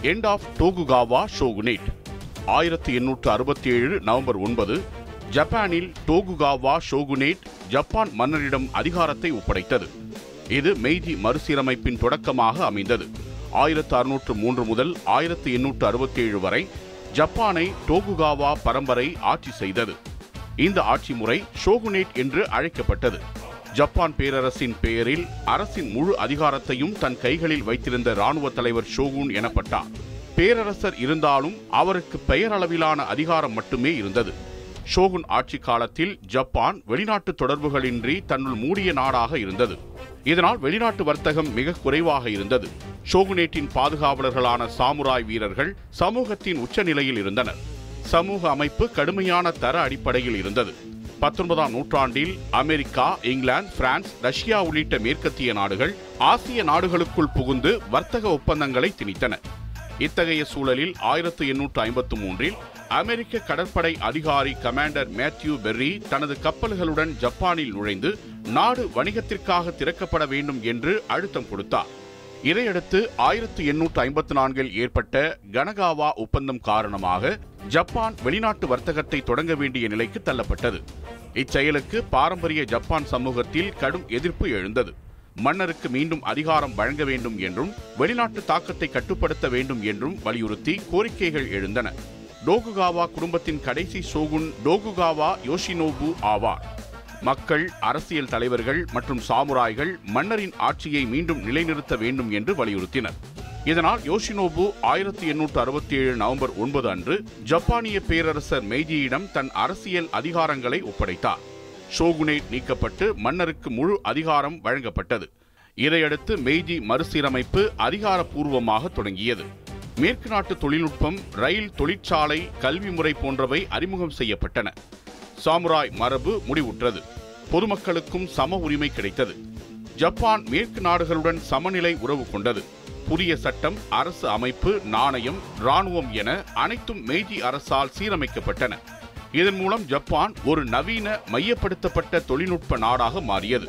End of Tokugawa shogunate. 1867 November 9 ஜப்பானில் Tokugawa shogunate Japan மன்னரிடம் அதிகாரத்தை ஒப்படைத்தது. இது மெய்ஜி மறுசீரமைப்பின் தொடக்கமாக அமைந்தது. 1603 முதல் 1867 வரை ஜப்பானை டோகுகாவா பரம்பரை ஆட்சி செய்தது. இந்த ஆட்சி முறை ஷோகுனேட் என்று அழைக்கப்பட்டது. ஜப்பான் பேரரசின் பெயரில் அரசின் முழு அதிகாரத்தையும் தன் கைகளில் வைத்திருந்த இராணுவ தலைவர் ஷோகுன் எனப்பட்டார். பேரரசர் இருந்தாலும் அவருக்கு பெயரளவிலான அதிகாரம் மட்டுமே இருந்தது. ஷோகுன் ஆட்சி காலத்தில் ஜப்பான் வெளிநாட்டு தொடர்புகளின்றி தன்னுள் மூடிய நாடாக இருந்தது. இதனால் வெளிநாட்டு வர்த்தகம் மிக குறைவாக இருந்தது. ஷோகுனேட்டின் பாதுகாவலர்களான சாமுராய் வீரர்கள் சமூகத்தின் உச்சநிலையில் இருந்தனர். சமூக அமைப்பு கடுமையான தர அடிப்படையில் இருந்தது. 19ஆம் நூற்றாண்டில் அமெரிக்கா, இங்கிலாந்து, பிரான்ஸ், ரஷ்யா உள்ளிட்ட மேற்கத்திய நாடுகள் ஆசிய நாடுகளுக்குள் புகுந்து வர்த்தக ஒப்பந்தங்களை திணித்தன. இத்தகைய சூழலில் 1853 அமெரிக்க கடற்படை அதிகாரி கமாண்டர் மேத்யூ பெர்ரி தனது கப்பல்களுடன் ஜப்பானில் நுழைந்து நாடு வணிகத்திற்காக திறக்கப்பட வேண்டும் என்று அழுத்தம் கொடுத்தார். இதையடுத்து 1854 ஏற்பட்ட கனகாவா ஒப்பந்தம் காரணமாக ஜப்பான் வெளிநாட்டு வர்த்தகத்தை தொடங்க வேண்டிய நிலைக்கு தள்ளப்பட்டது. இச்செயலுக்கு பாரம்பரிய ஜப்பான் சமூகத்தில் கடும் எதிர்ப்பு எழுந்தது. மன்னருக்கு மீண்டும் அதிகாரம் வழங்க வேண்டும் என்றும் வெளிநாட்டு தாக்கத்தை கட்டுப்படுத்த வேண்டும் என்றும் வலியுறுத்தி கோரிக்கைகள் எழுந்தன. டோகுகாவா குடும்பத்தின் கடைசி ஷோகுன் டோகுகாவா யோஷினோபு ஆவார். மக்கள், அரசியல் தலைவர்கள் மற்றும் சாமுராய்கள் மன்னரின் ஆட்சியை மீண்டும் நிலைநிறுத்த வேண்டும் என்று வலியுறுத்தினர். இதனால் யோஷினோபு 1867 நவம்பர் 9 அன்று ஜப்பானிய பேரரசர் மெய்ஜியிடம் தன் அரசியல் அதிகாரங்களை ஒப்படைத்தார். ஷோகுனேட் நீக்கப்பட்டு மன்னருக்கு முழு அதிகாரம் வழங்கப்பட்டது. இதையடுத்து மெய்ஜி மறுசீரமைப்பு அதிகாரப்பூர்வமாக தொடங்கியது. மேற்கு நாட்டு தொழில்நுட்பம், ரயில் தொழிற்சாலை, கல்வி முறை போன்றவை அறிமுகம் செய்யப்பட்டன. சாமுராய் மரபு முடிவுற்றது. பொதுமக்களுக்கும் சம உரிமை கிடைத்தது. ஜப்பான் மேற்கு நாடுகளுடன் சமநிலை உறவு கொண்டது. புதிய சட்டம், அரசு அமைப்பு, நாணயம், இராணுவம் என அனைத்தும் மெய்ஜி அரசால் சீரமைக்கப்பட்டன. இதன் மூலம் ஜப்பான் ஒரு நவீன மையப்படுத்தப்பட்ட தொழில்நுட்ப நாடாக மாறியது.